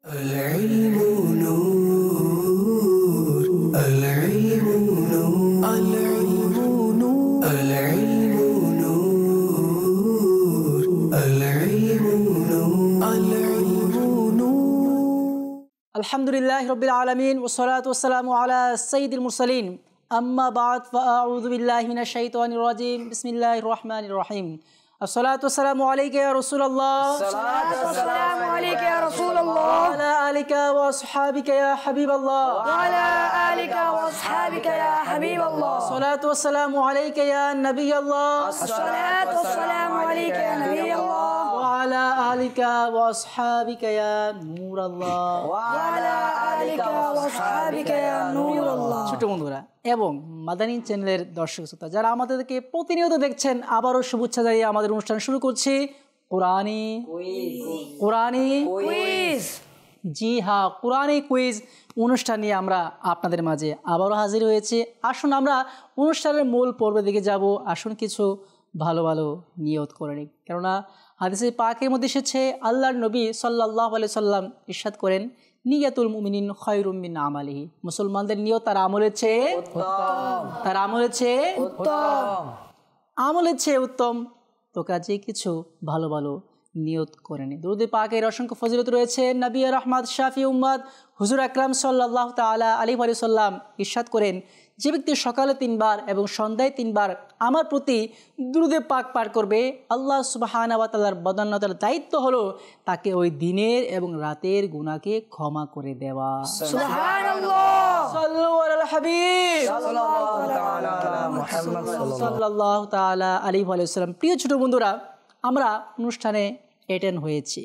العلم نور العلم نور العلم نور العلم نور العلم نور العلم نور الحمد لله رب العالمين والصلاة والسلام على سيد المرسلين أما بعد فأعوذ بالله من الشيطان الرجيم بسم الله الرحمن الرحيم الصلاة والسلام عليك يا رسول الله الصلاة والسلام عليك يا رسول الله وعلى آلك وأصحابك يا حبيب الله وعلى آلك وأصحابك يا حبيب الله الصلاة والسلام عليك يا نبي الله الصلاة والسلام عليك يا نبي الله وعلى آلك وأصحابك يا نور الله وعلى آلك وأصحابك يا نور الله ছোট বন্ধুরা এবং মাদানী চ্যানেলের দর্শক শ্রোতা যারা আমাদেরকে প্রতিনিয়ত দেখছেন আবারও শুভেচ্ছা জানিয়ে আমাদের অনুষ্ঠান শুরু করছি কোরআনী কুইজ জি হ্যাঁ কোরআনী কুইজ অনুষ্ঠান নিয়ে আমরা আপনাদের মাঝে আবারও হাজির হয়েছি। আসুন আমরা অনুষ্ঠানের মূল পর্বের দিকে যাব। আসুন কিছু ভালো ভালো নিয়ত করে নিই, কেননা হাদিসে পাকের মধ্যে এসেছে আল্লাহর নবী সাল্লাল্লাহু আলাইহি সাল্লাম ইরশাদ করেন নিয়াতুল মুমিনিন খায়রুম মিন আমালিহি, মুসলমানদের নিয়ত তার আমলের চেয়ে উত্তম। তো কাজে কিছু ভালো ভালো নিয়ত করেন। দুরূদে পাকের অসংখ্য ফজিলত রয়েছে। নবী রাহমাত শাফি উম্মত হুজুর আকরাম সাল্লাল্লাহু তাআলা আলাইহি ওয়া সাল্লাম ইরশাদ করেন যে ব্যক্তি সকালে 3 বার এবং সন্ধ্যায় 3 বার আমার প্রতি দুরূদে পাক পাঠ করবে, আল্লাহ সুবহানাহু ওয়া তাআলার বদান্যতার দায়িত্ব হলো তাকে ওই দিনের এবং রাতের গুনাহকে ক্ষমা করে দেওয়া। সুবহানাল্লাহ সাল্লু আলাল হাবিব সাল্লাল্লাহু তাআলা আলাইহি ওয়া সাল্লাম। প্রিয় ছোট বন্ধুরা, আমরা অনুষ্ঠানে অ্যাটেন্ড হয়েছি।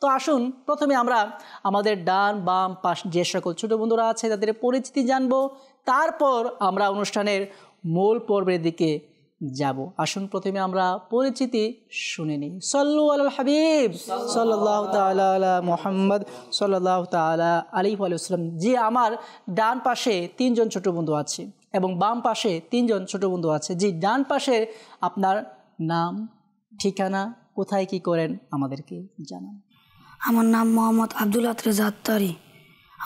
তো আসুন প্রথমে আমরা আমাদের ডান বাম পাশ যে সকল ছোট বন্ধুরা আছে তাদের পরিচিতি জানবো, তারপর আমরা অনুষ্ঠানের মূল পর্বের দিকে যাব। আসুন প্রথমে আমরা পরিচিতি শুনে নিই। সাল্লু আলাল হাবিব সাল্লাল্লাহু তাআলা আলা মুহাম্মদ সাল্লাল্লাহু তাআলা আলাইহি ওয়া সাল্লাম। যে আমার ডান পাশে 3 জন ছোট বন্ধু আছে এবং বাম পাশে 3 জন ছোট বন্ধু আছে। জি, ডান পাশে আপনার নাম, ঠিকানা, কোথায় কি করেন আমাদেরকে জানান। আমার নাম মোহাম্মদ আব্দুল রেজা আত্তারি,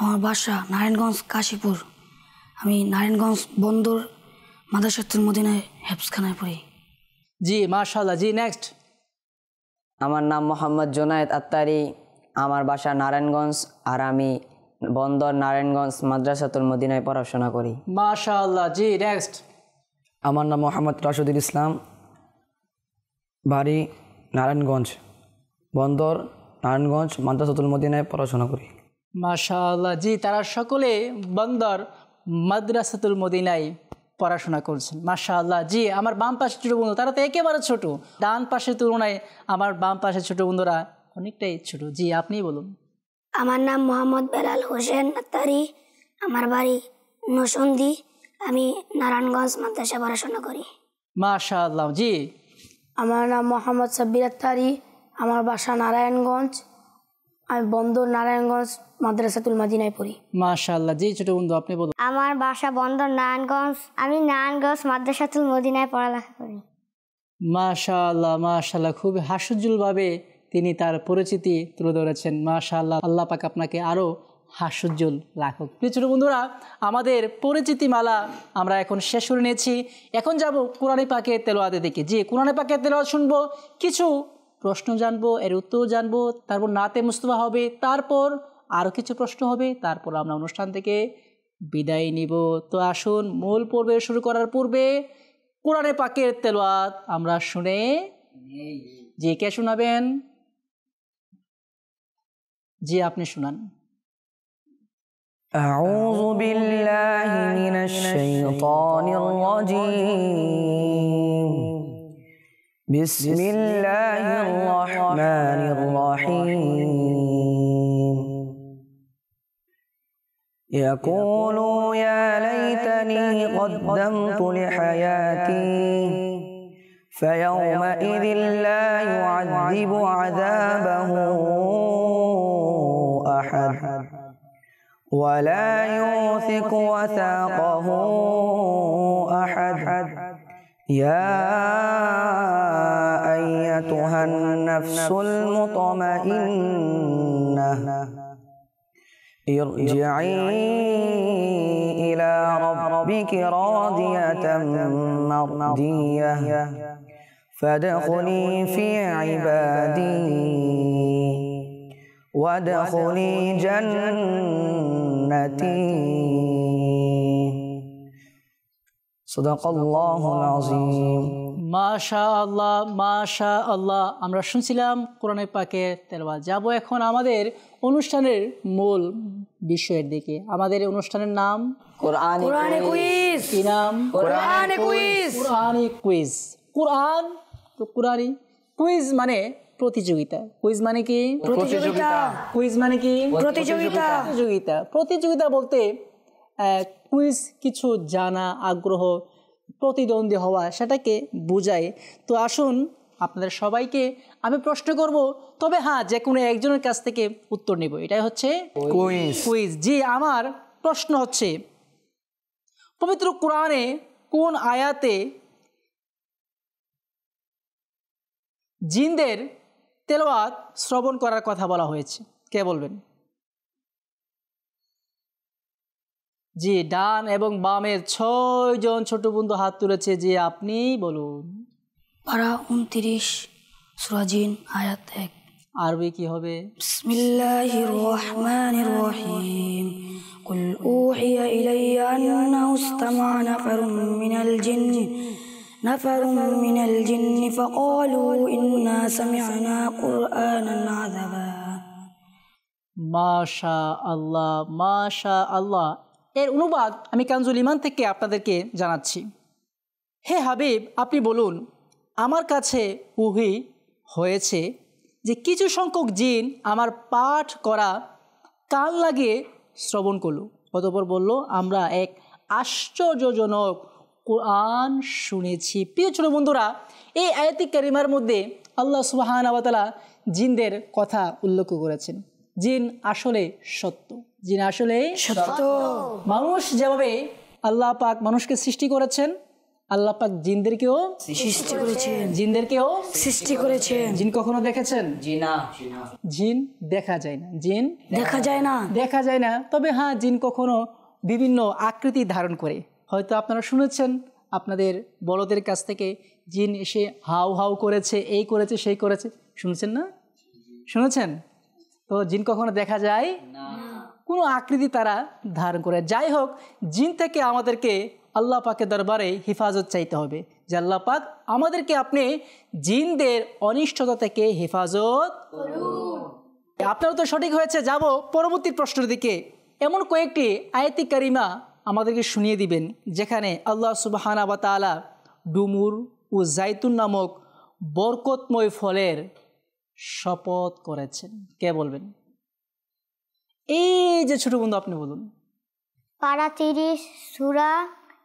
আমার বাসা নারায়ণগঞ্জ কাশীপুর। আমি নারায়ণগঞ্জ বন্দর মাদ্রাসাতুল মদিনায় হেফজখানায় পড়ি। জি মাশাআল্লাহ। জি নেক্সট। আমার নাম মোহাম্মদ জুনায়েদ আত্তারি, আমার বাসা নারায়ণগঞ্জ, আর আমি বন্দর নারায়ণগঞ্জ মাদ্রাসাতুল মদিনায় পড়াশোনা করি। মাশাআল্লাহ। জি নেক্সট। আমার নাম মোহাম্মদ রাশিদুল ইসলাম, বাড়ি নারায়ণগঞ্জ, বন্দর নারায়ণগঞ্জ মাদ্রাসাতুল মদিনায় পড়াশোনা করি। মাশাআল্লাহ। জি, তারা সকলে বন্দর মাদ্রাসাতুল মদিনায় পড়াশোনা করছেন। মাশাআল্লাহ। জি, আমার বাম পাশে ছোটো বন্ধু তারা তো একেবারে ছোট, ডান পাশের তুলনায় আমার বাম পাশের ছোটো বন্ধুরা অনেকটাই ছোট। জি, আপনিই বলুন। আমার নাম মোহাম্মদ বেলাল হোসেন আত্তারি, আমার বাড়ি নরসিংদী, আমি নারায়ণগঞ্জ মাদ্রাসা পড়াশোনা করি। মাশাআল্লাহ। জি। আমার নাম মোহাম্মদ সাব্বির আত্তারি, আমার বাসা নারায়ণগঞ্জ, আমি বন্দর নারায়ণগঞ্জ মাদ্রাসাতুল মদিনায় পড়ি। মাশাআল্লাহ। জি, ছোটো বন্ধু আপনি বলুন। আমার বাসা বন্দর নারায়ণগঞ্জ, আমি নারায়ণগঞ্জ মাদ্রাসাতুল মদিনায় পড়ালেখা করি। মাশাআল্লাহ মাশাআল্লাহ। খুব হাস্যোজ্জ্বলভাবে তিনি তার পরিচিতি তুলে ধরেছেন। মাশাআল্লাহ, আল্লাহ পাক আপনাকে আরও হাস্যোজ্জ্বল রাখুক। প্রিয় ছোটো বন্ধুরা, আমাদের পরিচিতি মালা আমরা এখন শেষ করে নিয়েছি। এখন যাব কোরআনে পাকের তেলাওয়াতের দিকে। জি, কোরআনে পাকের তেলাওয়াত শুনবো, কিছু প্রশ্ন জানবো, এর উত্তর জানবো, তারপর নাতে মুস্তফা হবে, তারপর আরও কিছু প্রশ্ন হবে, তারপর আমরা অনুষ্ঠান থেকে বিদায় নিব। তো আসুন মূল পর্বে শুরু করার পূর্বে কোরআনে পাকের তেলাওয়াত আমরা শুনে জি, কে শোনাবেন? জি, আপনি শুনান। أعوذ بالله من الشيطان الرجيم بسم الله الرحمن الرحيم يقول يا ليتني قدمت لحياتي فيومئذ لا يعذب عذابه أحد ولا يوثق وثاقه أحد يا أيتها النفس المطمئنة ارجعي إلى ربك راضية مرضية فادخلي في عبادي وادخلي جنتي صدق الله العظيم মাশাআল্লাহ মাশাআল্লাহ। আমরা শুনছিলাম কোরআনে পাকের তেলাওয়াত। যাব এখন আমাদের অনুষ্ঠানের মূল বিষয়ের দিকে। আমাদের অনুষ্ঠানের নাম কোরআনে কুইজ। কি নাম? কোরআনে কুইজ। কোরআনে কুইজ। কোরআন তো কোরআনি, কুইজ মানে প্রতিযোগিতা। কুইজ মানে কি? প্রতিযোগিতা। কুইজ মানে কি? প্রতিযোগিতা। প্রতিযোগিতা। প্রতিযোগিতা বলতে কুইজ কিছু জানা, আগ্রহ, প্রতিদ্বন্দ্বী হওয়া, সেটাকে বোঝায়। তো আসুন আপনাদের সবাইকে আমি প্রশ্ন করব, তবে হ্যাঁ যে কোনো একজনের কাছ থেকে উত্তর নেব। এটাই হচ্ছে কুইজ। জি, আমার প্রশ্ন হচ্ছে, পবিত্র কোরআনে কোন আয়াতে জিনদের তেলাওয়াত শ্রবণ করার কথা বলা হয়েছে? কে বলবেন? জি, ডান এবং বামের 6 জন ছোট বন্ধু হাত তুলেছে। জি, আপনি বলুন। পারা 29 সূরা জিন আয়াত 1। আরবি কি হবে? বিসমিল্লাহির রহমানির রহিম। কুল উহিয়া ইলাইয়া আন্নাহু ইসতামা'a নাফারুম মিনাল জিন্নি ফাকালু ইন্না সামি'না কুরআনান আযাবা। মাশাআল্লাহ মাশাআল্লাহ। এর অনুবাদ আমি কানজুল ইমান থেকে আপনাদেরকে জানাচ্ছি। হে হাবিব, আপনি বলুন, আমার কাছে ওহী হয়েছে যে কিছু সংখ্যক জিন আমার পাঠ করা কান লাগিয়ে শ্রবণ করল। অতঃপর বলল, আমরা এক আশ্চর্যজনক কোরআন শুনেছি। প্রিয় ছোট বন্ধুরা, এই আয়াতে কারিমার মধ্যে আল্লাহ সুবহানাহু ওয়া তাআলা জিনদের কথা উল্লেখ করেছেন। জিন আসলে সত্য, জিন আসলে সত্য। মানুষ যেভাবে আল্লাহ পাক মানুষকে সৃষ্টি করেছেন, আল্লাহ পাক জিনদেরকেও সৃষ্টি করেছেন। জিনদেরকেও সৃষ্টি করেছেন। জিন কখনো দেখেছেন? জিন দেখা যায় না। জিন দেখা যায় না। দেখা যায় না। তবে হ্যাঁ, জিন কখনো বিভিন্ন আকৃতি ধারণ করে। হয়তো আপনারা শুনেছেন আপনাদের বড়দের কাছ থেকে, জিন এসে হাউ হাউ করেছে, এই করেছে, সেই করেছে। শুনেছেন না? শুনেছেন? তো জিন কখনো দেখা যায় না, কোনো আকৃতি তারা ধারণ করে। যাই হোক, জিন থেকে আমাদেরকে আল্লাহ পাকের দরবারে হেফাজত চাইতে হবে যে আল্লাহ পাক আমাদেরকে আপনি জিনদের অনিষ্টতা থেকে হেফাজত করুন। আপনারা তো সঠিক হয়েছে। যাব পরবর্তী প্রশ্নের দিকে। এমন কয়েকটি আয়াতি কারিমা আমাদেরকে শুনিয়ে দিবেন যেখানে আল্লাহ সুবহানাহু ওয়া তাআলা ডুমুর ও জাইতুন নামক বরকতময় ফলের শপথ করেছেন। কে বলবেন? এই যে ছোট বন্ধু, আপনি বলুন। পারা 30 সূরা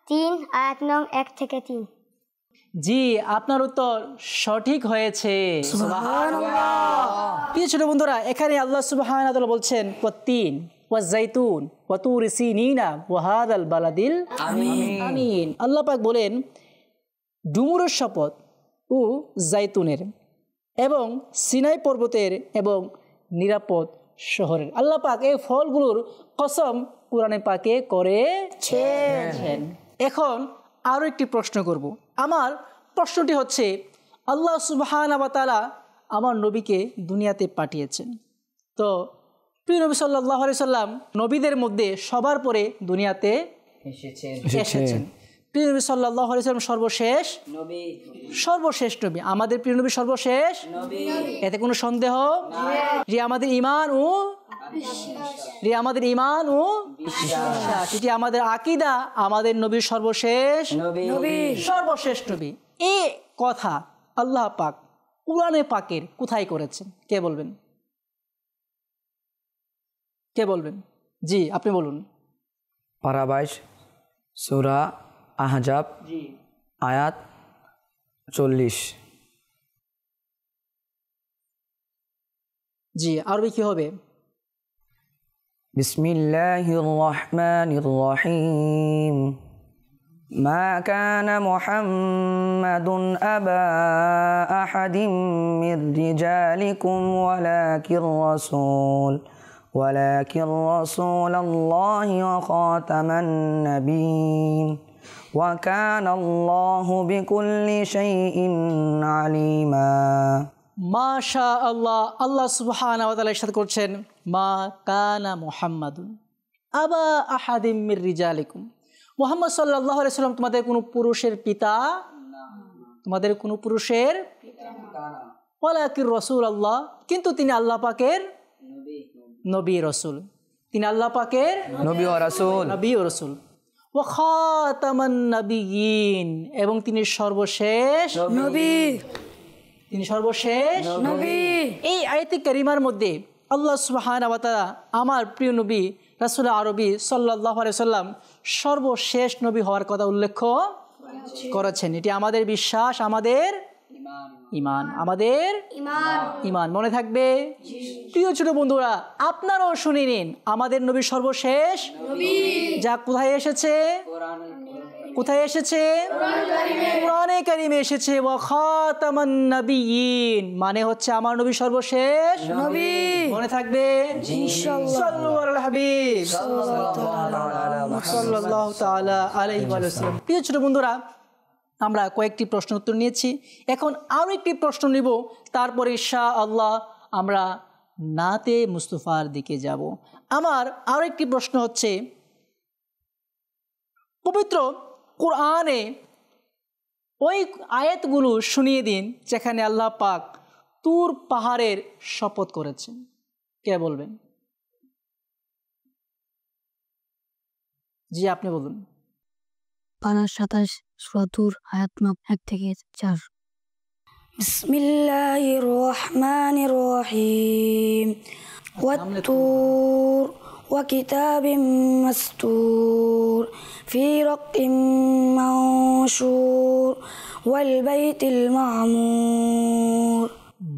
3 আয়াত নং 1 থেকে 3। জি, আপনার উত্তর সঠিক হয়েছে। প্রিয় ছোট বন্ধুরা, এখানে আল্লাহ সুবহানাহু ওয়া তাআলা বলছেন ওয়াত-তিন ওয়াজ-জাইতুন ওয়া তুরি সিনিনা ওয়া হাযাল বালাদিল আমিন। আল্লাহ পাক বলেন ডুমুরের শপথ ও জাইতুনের এবং সিনাই পর্বতের এবং নিরাপদ শহরের। আল্লাহ পাক এই ফলগুলোর কসম কোরআনে পাকে করেছেন। এখন আরও একটি প্রশ্ন করব। আমার প্রশ্নটি হচ্ছে, আল্লাহ সুবহানাহু ওয়া তাআলা আমার নবীকে দুনিয়াতে পাঠিয়েছেন। তো প্রিয় নবী সাল্লাল্লাহু আলাইহি সাল্লাম নবীদের মধ্যে সবার পরে দুনিয়াতে এসেছেন। প্রিয় নবী সাল্লাল্লাহু আলাইহি সাল্লাম সর্বশেষ নবী। আমাদের প্রিয় নবী সর্বশেষ নবী, এতে কোনো সন্দেহ যে আমাদের ঈমান ও বিশ্বাস, এটি আমাদের আকীদা। আমাদের নবী সর্বশেষ নবী। এই কথা আল্লাহ পাক কুরআনে পাকের কোথায় করেছেন? কে বলবেন? জি, আপনি বলুন। পারা 22 সূরা আহজাব আয়াত 40। জি, আরবি কি হবে? বিসমিল্লাহির রহমানির রহিম। মা কানা মুহাম্মাদুন আবা আহাদিম মির রিজালিকুম ওয়ালাকির রাসূল ولكن رسول الله وخاتم النبيين وكان الله بكل شيء عليما মাশা আল্লাহ। আল্লাহ সুবহানাহু ওয়া তাআলা ইরশাদ করছেন, মা কানা মুহাম্মাদুন আবা আহাদিম মির রিজালিকুম, মুহাম্মদ সাল্লাল্লাহু আলাইহি সাল্লাম তোমাদের কোনো পুরুষের পিতা, তোমাদের কোনো পুরুষের ওয়ালাকিন রাসূলুল্লাহ, কিন্তু তিনি আল্লাহ পাকের নবী রাসূল, তিনি আল্লাহ পাকের নবী ও রাসূল, নবী ও রাসূল। ওয়া খাতামান নাবিয়িন, এবং তিনি সর্বশেষ নবী তিনি সর্বশেষ নবী। এই আয়াতে কারিমার মধ্যে আল্লাহ সুবহানাহু ওয়া তাআলা আমার প্রিয় নবী রাসূল আরবি সাল্লাল্লাহু আলাইহি সাল্লাম সর্বশেষ নবী হওয়ার কথা উল্লেখ করেছেন। এটি আমাদের বিশ্বাস, আমাদের ঈমান, আমাদের ঈমান। মনে থাকবে প্রিয় ছোট বন্ধুরা, আপনারাও শুনে নিন, আমাদের নবী সর্বশেষ নবী, যা কোথায় এসেছে? কোথায় এসেছে? কোরআনে কারিমে এসেছে। ওয়া খাতামান নাবিয়িন মানে হচ্ছে আমার নবী সর্বশেষ নবী। মনে থাকবে ইনশাআল্লাহ। সাল্লু আলাল হাবিব সাল্লাল্লাহু তাআলা আলাইহি ওয়া সাল্লাম। প্রিয় ছোট বন্ধুরা, আমরা কয়েকটি প্রশ্ন উত্তর নিয়েছি, এখন আরও একটি প্রশ্ন নিব, তারপরে ইনশাআল্লাহ আমরা নাতে মুস্তাফার দিকে যাব। আমার আরও একটি প্রশ্ন হচ্ছে, পবিত্র কোরআনে ওই আয়াতগুলো শুনিয়ে দিন যেখানে আল্লাহ পাক তুর পাহাড়ের শপথ করেছেন। কে বলবেন? জি, আপনি বলুন। পারা 27 সূরা তুর আয়াত 1 থেকে 4। বিসমিল্লাহির রহমানির রহিম। ওয়াত-তুর ওয়া কিতাবিম মাসতুর ফি রাক্কিম মানশুর ওয়াল বাইতিল মামুর।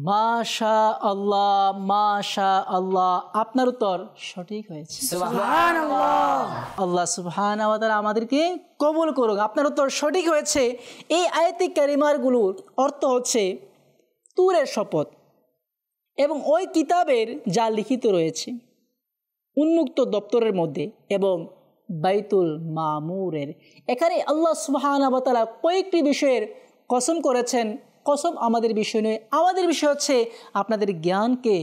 মাশা আল্লাহ, মাশা আল্লাহ, আপনার উত্তর সঠিক হয়েছে। সুবহানাল্লাহ। আল্লাহ সুবহানাহু ওয়া তাআলা আমাদেরকে কবুল করুক। আপনার উত্তর সঠিক হয়েছে। এই আয়াতে কারিমারগুলোর অর্থ হচ্ছে তুরের শপথ এবং ওই কিতাবের যা লিখিত রয়েছে উন্মুক্ত দপ্তরের মধ্যে এবং বাইতুল মামুরের। এখানে আল্লাহ সুবহানাহু ওয়া তাআলা কয়েকটি বিষয়ের কসম করেছেন। কসম আমাদের বিষয় নয়, আমাদের বিষয় হচ্ছে আপনাদের জ্ঞানকে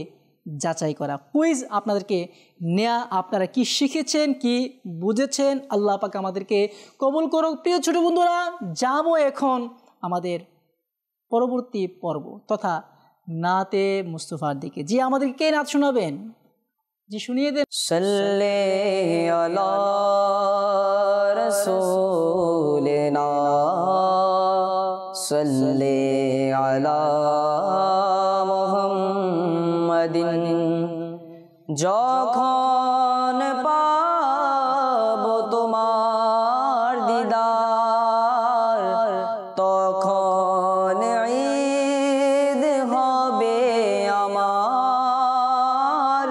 যাচাই করা, কুইজ আপনাদেরকে নেয়া, আপনারা কি শিখেছেন, কি বুঝেছেন। আল্লাহ পাক আমাদেরকে কবুল করুক। প্রিয় ছোট বন্ধুরা, যাব এখন আমাদের পরবর্তী পর্ব তথা নাতে মুস্তাফার দিকে। জি, আমাদেরকে কে নাচ শোনাবেন? জি, শুনিয়ে দেন। সাল্লি আলা রাসূলিনা সাল্লি আলা মুহাম্মাদিন। যখন পাব তোমার দিদার তখন ঈদ হবে আমার।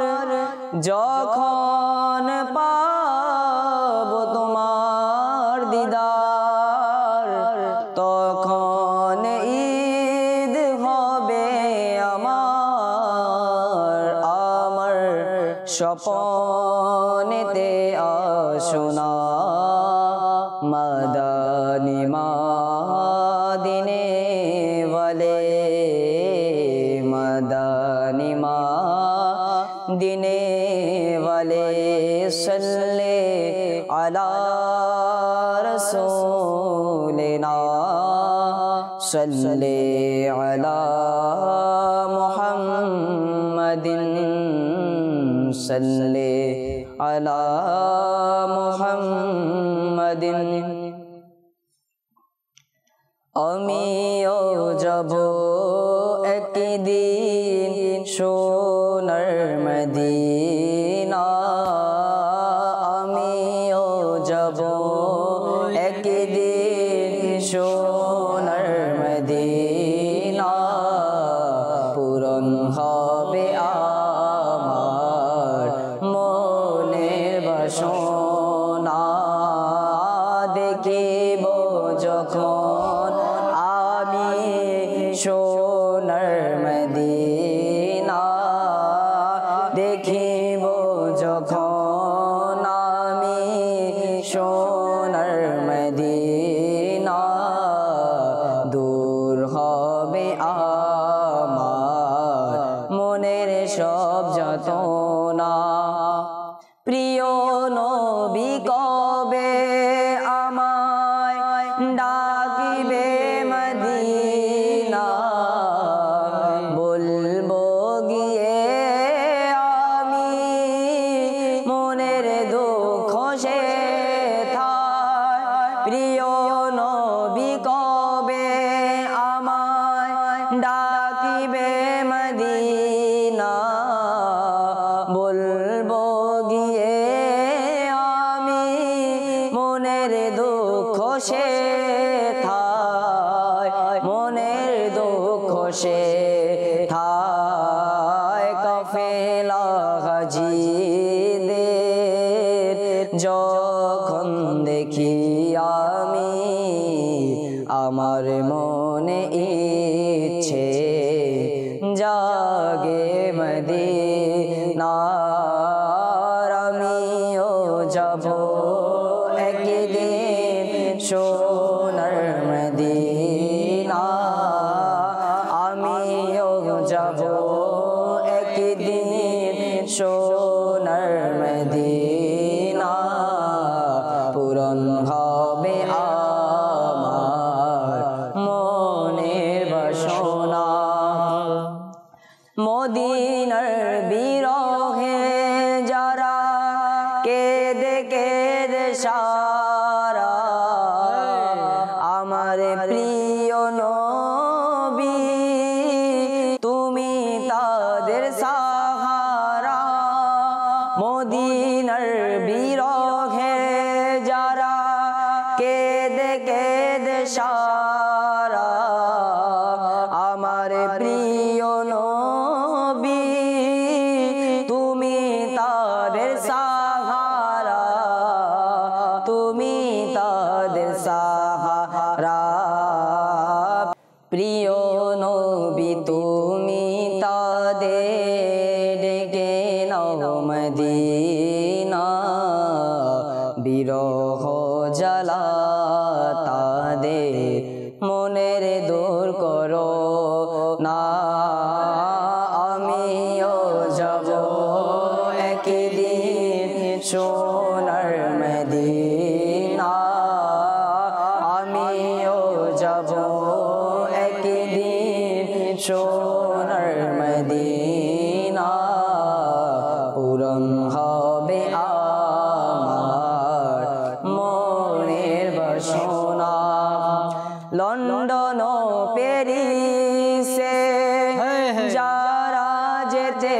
যখন পাব তোমার দিদার তখন ঈদ হবে আমার। আমার স্বপনেতে আসোনা মাদানী মাদিনে ওয়ালে, মাদানী মাদিনে ওয়ালে। সাল্লি আলা রাসূলিনা সাল্লি আলা মুহাম্মাদিন সাল্লি আলা মুহাম্মাদিন। আমিও যাব একদিন সোনার মদিনা, আমিও যাব একদিন সোনার মদিনা। পূরণ হবে আমার মনের বাসনা, দেখিব যখন আমি সোনার মদিনা। দেখিব যখন আমি সোনার মদিনা দূর হবে আমার মনের সব যাতনা প্রিয় নবী কবে আমায় ডাকিবে মদিনা বলবো গিয়ে আমি মনের দুঃখ সেথায় প্রিয় নবী কবে আমায় ডাকিবে মদিনা বলবো গিয়ে আমি মনের দুঃখ সেথায় মনের দুঃখ সেথায় কাফেলা হাজিদের যখন দেখি আমি আমার মনে ইচ্ছে জাগে মদিনার আমিও যাব একদিন সোনার মদিনা আমিও যাব একদিন সোনার মদিনা পূরণ হবে আমার মনের বাসনা মদিনার বিরহে যারা কেঁদে কেঁদে সারা আমার প্রিয় নবী তুমি তাদের সাহারা মদিনার বিরহে যারা কেঁদে কেঁদে সারা আমার প্রিয় নবী তুমি তাদের সাহারা তুমি তাদের সাহারা প্রিয় নবী তুমি তাদের ডেকে নাও মদিনা বিরহ জ্বালা তাদের মনের দূর করো না আমিও যাব একদিন সোনার মদিনা আমিও যাব একদিন সোনার মদিনা পূরণ হবে আমার মনের বাসনা লন্ডন প্যারিসে যারা যেতে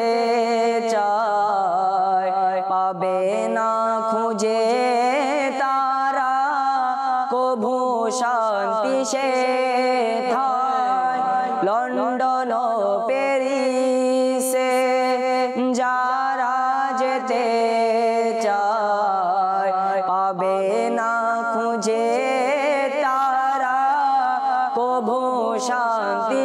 চায় পাবে না খুঁজে তারা কভু শান্তি সেথায় লন্ডন প্যারিসে যারা যেতে চায় পাবে না খুঁজে তারা কভু শান্তি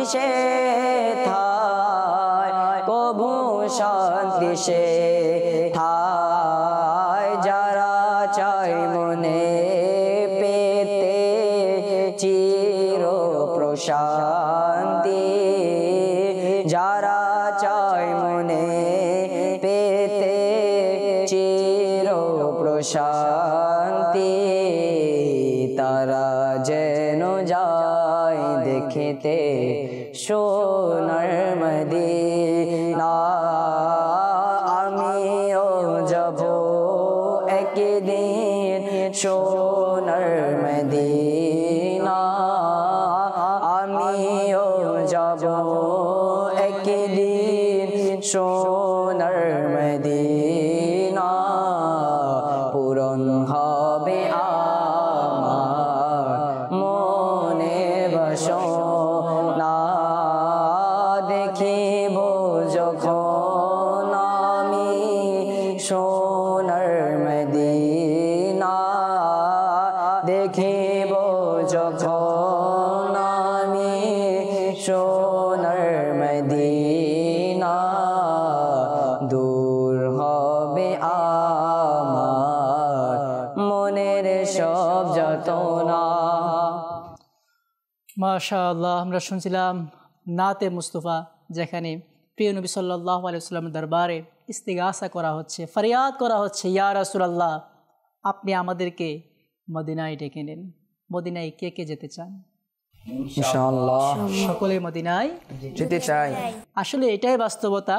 সেথায় কভু শান্তি সেথায় যারা চায় মনে পেতে চির প্রশান্তি যারা চায় মনে পেতে চির প্রশান্তি তারা যেন যায় দেখতে সোনার মদিনা আমিও যাব একদিন সোনার মদিনা আমিও যাব একদিন সোনার মদিনা পূরণ হবে আমার মনের বাসনা দেখিব যখন আমি সোনার মদিনা দেখিব যখন আমি সোনার মদিনা দূর হবে মাশাআল্লাহ, আমরা শুনছিলাম নাতে মুস্তফা, যেখানে প্রিয় নবী সাল্লাল্লাহু আলাইহি ওয়াসাল্লামের দরবারে ইস্তিগাসা করা হচ্ছে, ফরিয়াদ করা হচ্ছে, ইয়া রাসূলুল্লাহ আপনি আমাদেরকে মদিনায় ডেকে নেন। মদিনায় কে কে যেতে চান? ইনশাআল্লাহ সকলে মদিনায় যেতে চাই। আসলে এটাই বাস্তবতা,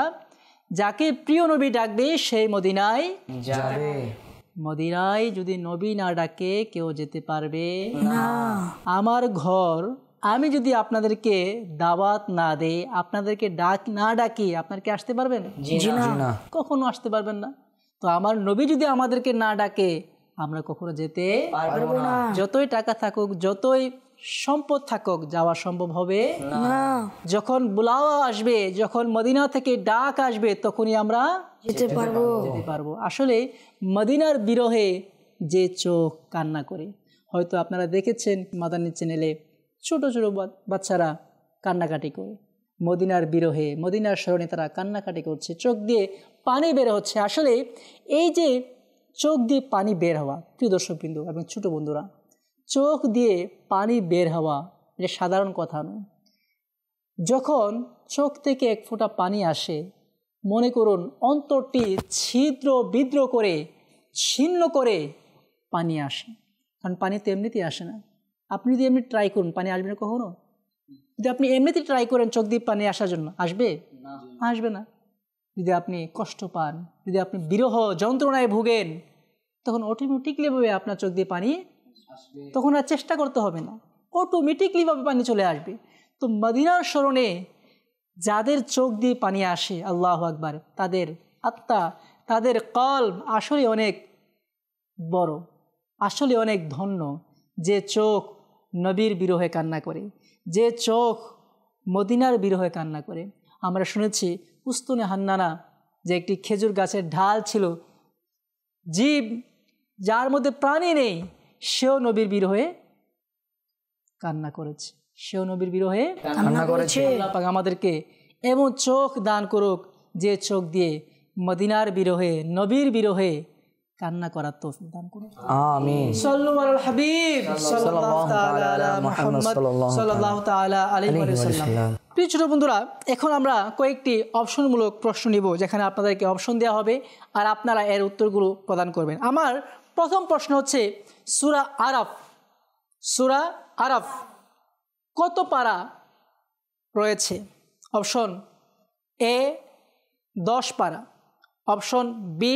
যাকে প্রিয় নবী ডাকবে সেই মদিনায় যাবে। মদিনায় যদি নবী না ডাকে কেউ যেতে পারবে না। আমার ঘর আমি যদি আপনাদেরকে দাওয়াত না দেই, আপনাদেরকে না ডাকি, আপনারা কি আসতে পারবেন? জি না। কখনো আসতে পারবেন না। তো আমার নবী যদি আমাদেরকে না ডাকে আমরা কখনো যেতে পারবো না। যতই টাকা থাকুক, যতই সম্পদ থাকুক, যাওয়া সম্ভব হবে না। যখন বুলাওয়া আসবে, যখন মদিনা থেকে ডাক আসবে, তখনই আমরা যেতে পারবো। যেতে পারবো। আসলে মদিনার বিরহে যে চোখ কান্না করে, হয়তো আপনারা দেখেছেন মাদানী চ্যানেলে ছোট ছোট বাচ্চারা কান্নাকাটি করে, মদিনার বিরহে, মদিনার স্মরণে তারা কান্নাকাটি করছে, চোখ দিয়ে পানি বের হচ্ছে। আসলে এই যে চোখ দিয়ে পানি বের হওয়া, প্রিয় দর্শকবৃন্দ এবং ছোট বন্ধুরা, চোখ দিয়ে পানি বের হওয়া এটা সাধারণ কথা নয়। যখন চোখ থেকে এক ফোঁটা পানি আসে, মনে করুন অন্তরটি ছিদ্র বিদ্রোহ করে, ছিন্ন করে পানি আসে। কারণ পানি তো এমনিতেই আসে না। আপনি যদি এমনি ট্রাই করুন, পানি আসবে না কখনো? যদি আপনি এমনিতেই ট্রাই করেন চোখ দিয়ে পানি আসার জন্য, আসবে? আসবে না। যদি আপনি কষ্ট পান, যদি আপনি বিরহ যন্ত্রণায় ভুগেন, তখন অটোমেটিকলিভাবে আপনার চোখ দিয়ে পানি, তখন আর চেষ্টা করতে হবে না, অটোমেটিকলিভাবে পানি চলে আসবে। তো মদিনার স্মরণে যাদের চোখ দিয়ে পানি আসে, আল্লাহু আকবার, তাদের আত্মা, তাদের কলব আসলে অনেক বড়, আসলে অনেক ধন্য। যে চোখ নবীর বিরহে কান্না করে, যে চোখ মদিনার বিরহে কান্না করে। আমরা শুনেছি উস্তুনে হান্নানা, যে একটি খেজুর গাছের ঢাল ছিল, জীব যার মধ্যে প্রাণী নেই, সেও নবীর বিরহে কান্না করেছে, সেও নবীর বিরহে কান্না করেছে। আল্লাহ পাক আমাদেরকে এমন চোখ দান করুক যে চোখ দিয়ে মদিনার বিরহে, নবীর বিরহে কান্না করার তৌফিক দান করুন। আমিন। সাল্লু আলাল হাবিব সাল্লাল্লাহু তাআলা আলা মুহাম্মদ সাল্লাল্লাহু তাআলা আলাইহি ওয়াসাল্লাম। প্রিয় ছোট বন্ধুরা, এখন আমরা কয়েকটি অপশনমূলক প্রশ্ন নিব, যেখানে আপনাদেরকে অপশন দেওয়া হবে আর আপনারা এর উত্তরগুলো প্রদান করবেন। আমার প্রথম প্রশ্ন হচ্ছে, সূরা আরাফ, সূরা আরাফ কত পারা রয়েছে? অপশন এ 10 পারা, অপশন বি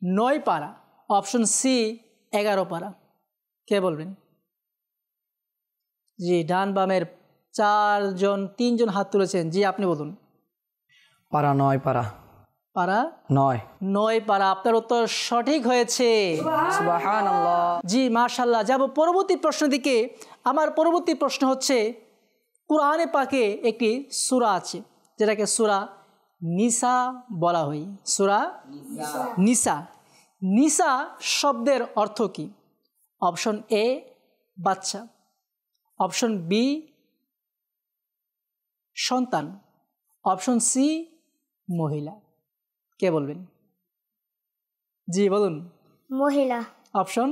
9 পারা, অপশন সি 11 পারা। কে বলবেন? জি, ডান বামের 3জন হাত তুলেছেন। জি, আপনি বলুন। পারা 9 পারা। পারা 9 পারা। আপনার উত্তর সঠিক হয়েছে। সুবহানাল্লাহ। জি, মাশাআল্লাহ। যাব পরবর্তী প্রশ্নের দিকে। আমার পরবর্তী প্রশ্ন হচ্ছে, কুরআনে পাকে একটি সূরা আছে যেটাকে সূরা নিসা বলা হয়। সূরা নিসা। নিসা শব্দের অর্থ কি? অপশন এ বাচ্চা, অপশন বি সন্তান, অপশন সি মহিলা। কে বলবেন? জি বলুন। মহিলা। অপশন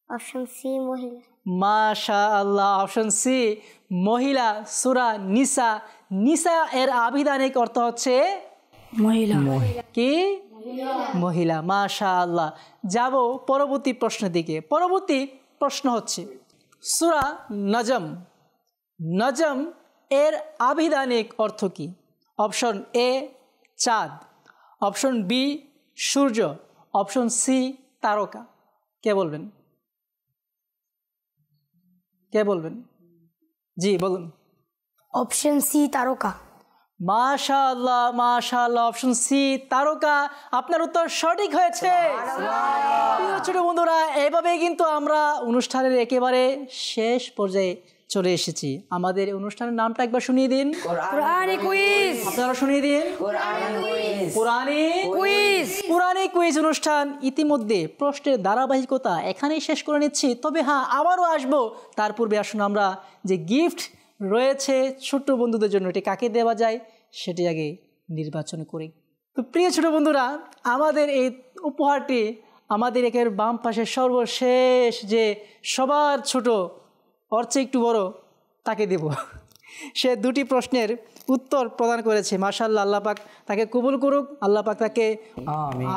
অপশন সি মহিলা। মাশাআল্লাহ, অপশন সি মহিলা। সূরা নিসা। নিসা এর আবিধানিক অর্থ হচ্ছে মহিলা। কি? মহিলা। মাশাআল্লাহ। যাব পরবর্তী প্রশ্নের দিকে। পরবর্তী প্রশ্ন হচ্ছে, সূরা নজম, নজম এর আবিধানিক অর্থ কি? অপশন এ চাঁদ, অপশন বি সূর্য, অপশন সি তারকা। কে বলবেন? কে বলবেন? জি বলুন। অপশন সি তারকা। মাশাআল্লাহ, মাশাআল্লাহ, অপশন সি তারকা। আপনার উত্তর সঠিক হয়েছে। প্রিয় ছোট বন্ধুরা, এভাবেই কিন্তু আমরা অনুষ্ঠানের একেবারে শেষ পর্যায়ে চলে এসেছি। আমাদের অনুষ্ঠানের নামটা একবার শুনিয়ে দিন। কোরআনি কুইজ। আপনারা শুনিয়ে দিন। কোরআনি কুইজ অনুষ্ঠান। ইতিমধ্যে প্রশ্নের ধারাবাহিকতা এখানেই শেষ করে নিচ্ছি। তবে হ্যাঁ, আবারও আসবো। তার পূর্বে আসুন আমরা যে গিফট রয়েছে ছোট্ট বন্ধুদের জন্য, এটি কাকে দেওয়া যায় সেটি আগে নির্বাচন করি। তো প্রিয় ছোট বন্ধুরা, আমাদের এই উপহারটি আমাদের একের বাম পাশে সর্বশেষ যে সবার ছোট, ওর চেয়ে একটু বড়, তাকে দেব। সে 2টি প্রশ্নের উত্তর প্রদান করেছে। মাশাআল্লাহ, আল্লাহ পাক তাকে কবুল করুক, আল্লাহ পাক তাকে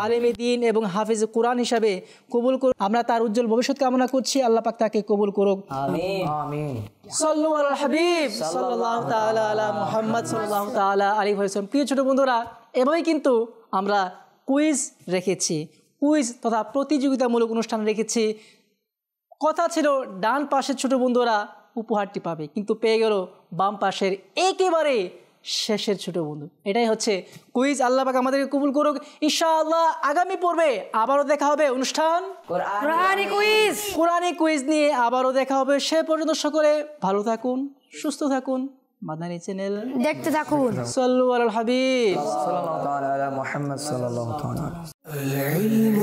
আলেমে দ্বীন এবং হাফিজ কোরআন হিসাবে কবুল করুক। আমরা তার উজ্জ্বল ভবিষ্যৎ কামনা করছি, আল্লাহ পাক তাকে কবুল করুক। আমিন। সাল্লু আলাল হাবিব সাল্লাল্লাহু তাআলা আলা মুহাম্মদ সাল্লাল্লাহু তাআলা আলাইহি ওয়াসাল্লাম। প্রিয় ছোট বন্ধুরা, এভাবেই কিন্তু আমরা কুইজ রেখেছি, কুইজ তথা প্রতিযোগিতামূলক অনুষ্ঠান রেখেছি। কথা ছিল ডান পাশের ছোট বন্ধুরা উপহারটি পাবে, কিন্তু পেয়ে গেল বাম পাশের একেবারে শেষের ছোট বন্ধু। এটাই হচ্ছে কুইজ। আল্লাহ পাক আমাদেরকে কবুল করুক ইনশাআল্লাহ। আগামী পর্বে আবারও দেখা হবে অনুষ্ঠান কোরআনি কুইজ নিয়ে, আবারও দেখা হবে। সে পর্যন্ত সকলে ভালো থাকুন, সুস্থ থাকুন। মাদানী চ্যানেল দেখতে থাকুন। সাল্লু আলাল হাবিব সাল্লাল্লাহু তাআলা আলা মুহাম্মদ সাল্লাল্লাহু তাআলা। العلم